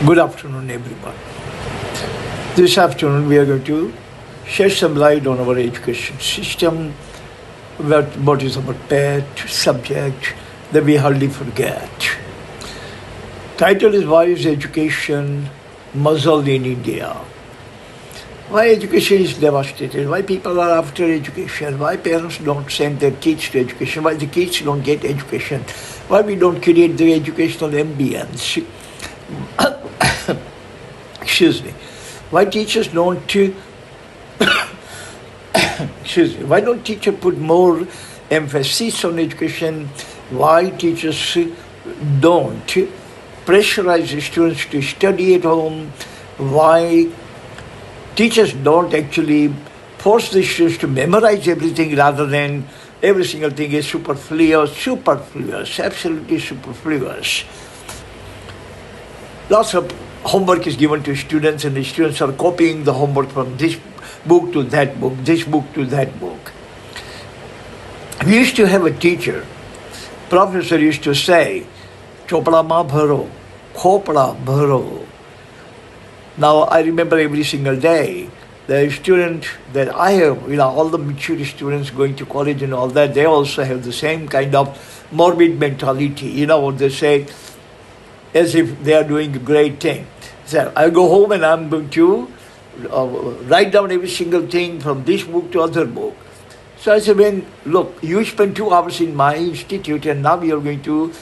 Good afternoon, everyone. This afternoon, we are going to shed some light on our education system, what is our pet subject that we hardly forget. Title is Why is Education Muzzled in India? Why education is devastated? Why people are after education? Why parents don't send their kids to education? Why the kids don't get education? Why we don't create the educational ambience? Excuse me. Why teachers don't excuse me. Why don't teachers put more emphasis on education? Why teachers don't pressurize the students to study at home? Why teachers don't actually force the students to memorize everything rather than every single thing is superfluous, absolutely superfluous. Lots of homework is given to students and the students are copying the homework from this book to that book, this book to that book. We used to have a teacher, professor used to say, Chopra ma bharo, khopra bharo. Now I remember every single day, the student that I have, all the mature students going to college and all that, they also have the same kind of morbid mentality. What they say, as if they are doing a great thing. So I go home and I'm going to write down every single thing from this book to other book. So I said, look, you spend 2 hours in my institute and now you're going to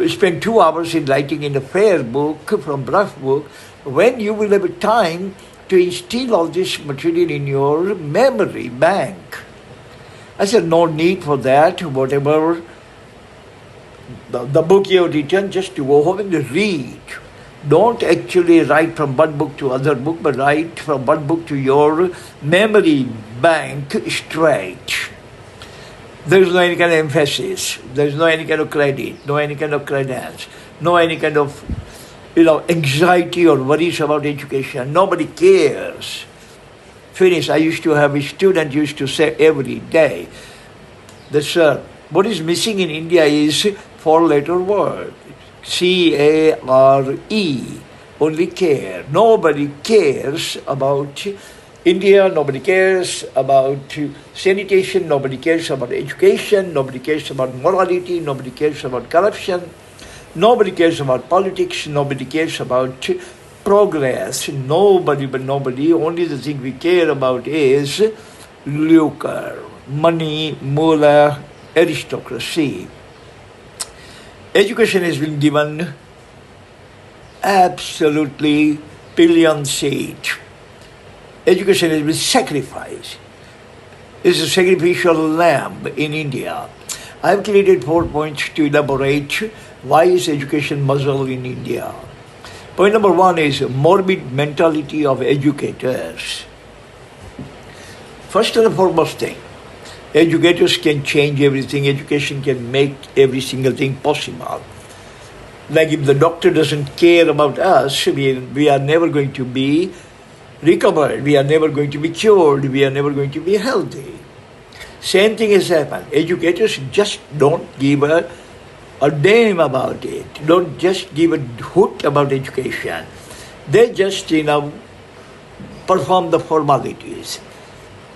spend 2 hours in writing in a fair book from brush book, when you will have a time to instill all this material in your memory bank. I said, no need for that, whatever the book you have written, just to go home and read. Don't actually write from one book to other book, but write from one book to your memory bank straight. There is no any kind of emphasis. There is no any kind of credit, no any kind of credence, no any kind of anxiety or worries about education. Nobody cares. Finish. I used to have a student used to say every day, sir, what is missing in India is 4-letter word. care, only care. Nobody cares about India, nobody cares about sanitation, nobody cares about education, nobody cares about morality, nobody cares about corruption, nobody cares about politics, nobody cares about progress. Nobody, only the thing we care about is lucre, money, muled, aristocracy. Education has been given absolutely pillion seat. Education has been sacrificed. It's a sacrificial lamb in India. I have created 4 points to elaborate why is education muzzled in India. Point number 1 is morbid mentality of educators. First and foremost thing, educators can change everything. Education can make every single thing possible. Like if the doctor doesn't care about us, we are never going to be recovered. We are never going to be cured. We are never going to be healthy. Same thing has happened. Educators just don't give a damn about it. Don't just give a hoot about education. They just, perform the formalities.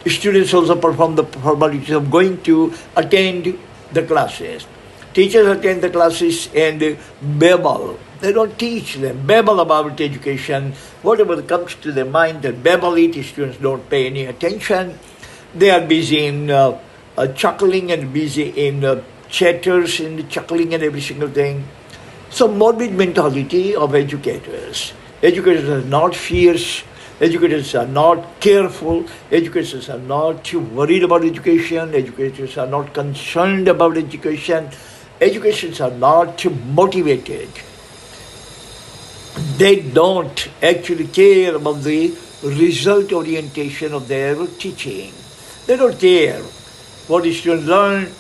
Students also perform the formalities of going to attend the classes. Teachers attend the classes and babble. They don't teach them. Babble about education. Whatever comes to their mind, they babble it. Students don't pay any attention. They are busy in chuckling and busy in chatters and chuckling and every single thing. So morbid mentality of educators. Educators are not fierce. Educators are not careful. Educators are not worried about education. Educators are not concerned about education. Educators are not motivated. They don't actually care about the result orientation of their teaching. They don't care what the students learn,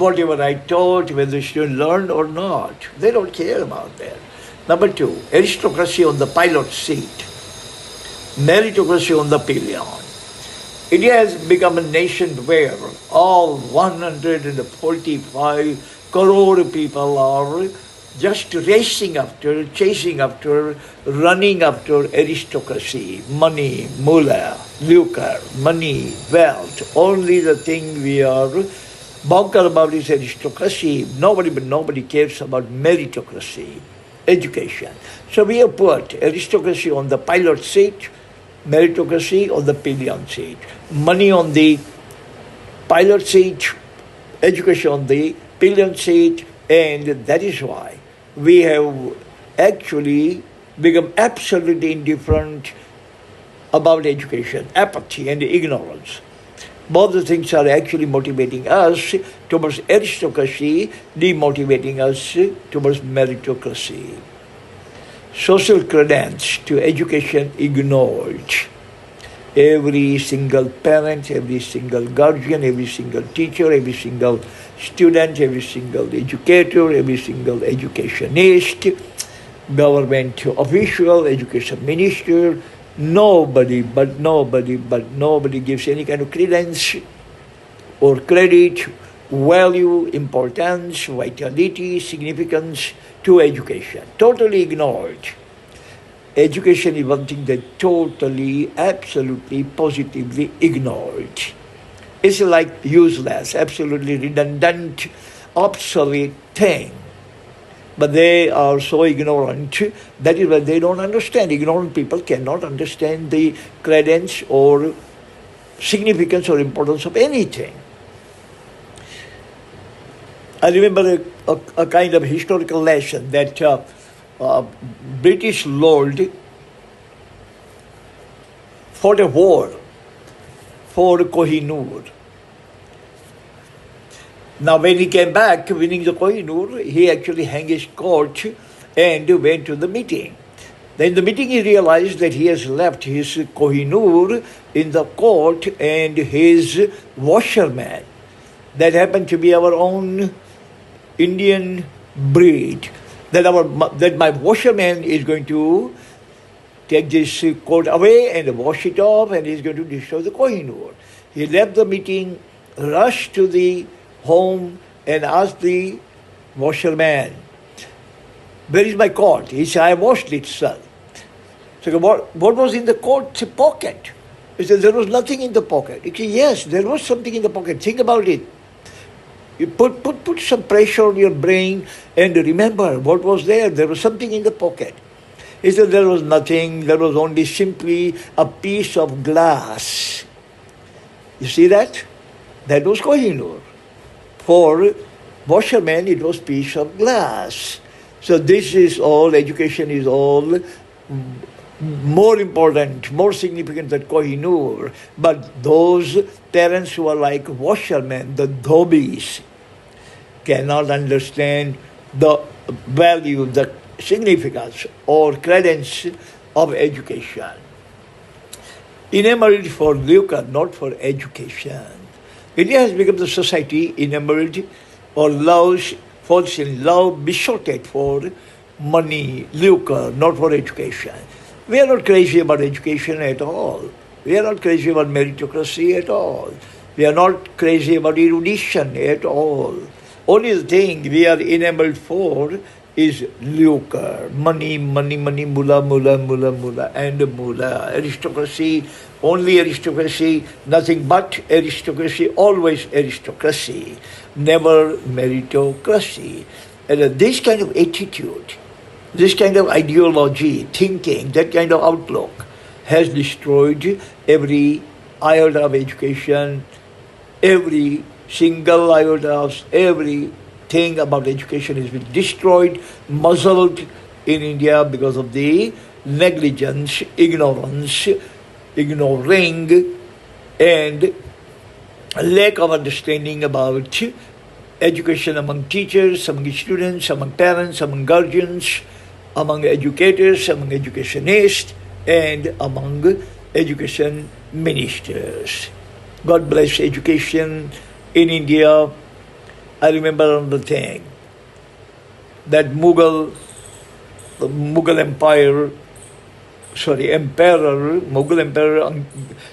whatever I taught, whether the student learned or not. They don't care about that. Number 2, aristocracy on the pilot seat. Meritocracy on the pillion. India has become a nation where all 145 crore people are just racing after, chasing after, running after aristocracy, money, mullah, lucre, money, wealth. Only the thing we are bunker about is aristocracy. Nobody cares about meritocracy, education. So we have put aristocracy on the pilot seat, meritocracy on the pillion seat, money on the pilot seat, education on the pillion seat, and that is why we have actually become absolutely indifferent about education, apathy and ignorance. Both the things are actually motivating us towards aristocracy, demotivating us towards meritocracy. Social credence to education ignored. Every single parent, every single guardian, every single teacher, every single student, every single educator, every single educationist, government official, education minister, nobody gives any kind of credence or credit, value, importance, vitality, significance to education. Totally ignored. Education is one thing that totally, absolutely, positively ignored. It's like useless, absolutely redundant, obsolete thing. But they are so ignorant, that is why they don't understand. Ignorant people cannot understand the credence or significance or importance of anything. I remember a kind of historical lesson that British Lord fought a war for Kohinoor. Now when he came back winning the Kohinoor, he actually hung his coat and went to the meeting. Then in the meeting he realized that he has left his Kohinoor in the court and his washerman. That happened to be our own Indian breed. That my washerman is going to take this coat away and wash it off, and he's going to destroy the Kohinoor. He left the meeting, rushed to the home and asked the washerman, "Where is my coat?" He said, "I washed it, sir." So what was in the coat pocket? He said, "There was nothing in the pocket." He said, "Yes, there was something in the pocket. Think about it. You put some pressure on your brain and remember what was there. There was something in the pocket." He said, "There was nothing. There was only simply a piece of glass." You see that? That was Kohinoor. For washerman, it was piece of glass. So this is all, education is all more important, more significant than Kohinoor. But those parents who are like washermen, the dhobis, cannot understand the value, the significance or credence of education. Enamored for lucre, not for education. India has become the society enamored or falls in love, besotted for money, lucre, not for education. We are not crazy about education at all. We are not crazy about meritocracy at all. We are not crazy about erudition at all. Only the thing we are enamored for is lucre, money, mullah, and mullah. Aristocracy, only aristocracy, nothing but aristocracy, always aristocracy, never meritocracy. And this kind of attitude, this kind of ideology, thinking, that kind of outlook has destroyed every iota of education, every single iota of everything about education has been destroyed, muzzled in India because of the negligence, ignorance, ignoring, and lack of understanding about education among teachers, among students, among parents, among guardians, among educators, among educationists, and among education ministers. God bless education in India. I remember another thing, that Mughal Empire, Mughal Emperor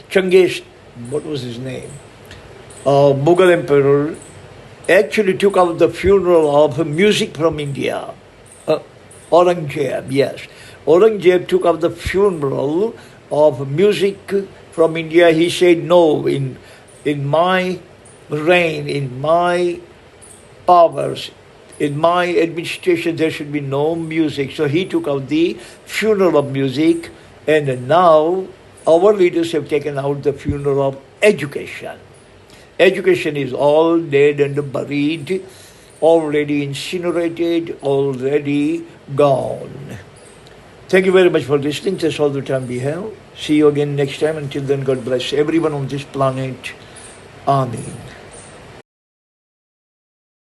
Changiz, what was his name? Mughal Emperor actually took out the funeral of music from India. Aurangzeb, yes. Aurangzeb took up the funeral of music from India. He said, no, in my reign, in my powers, in my administration, there should be no music. So he took out the funeral of music, and now our leaders have taken out the funeral of education. Education is all dead and buried, already incinerated, already gone. Thank you very much for listening. That's all the time we have. See you again next time. Until then, God bless everyone on this planet. Amen.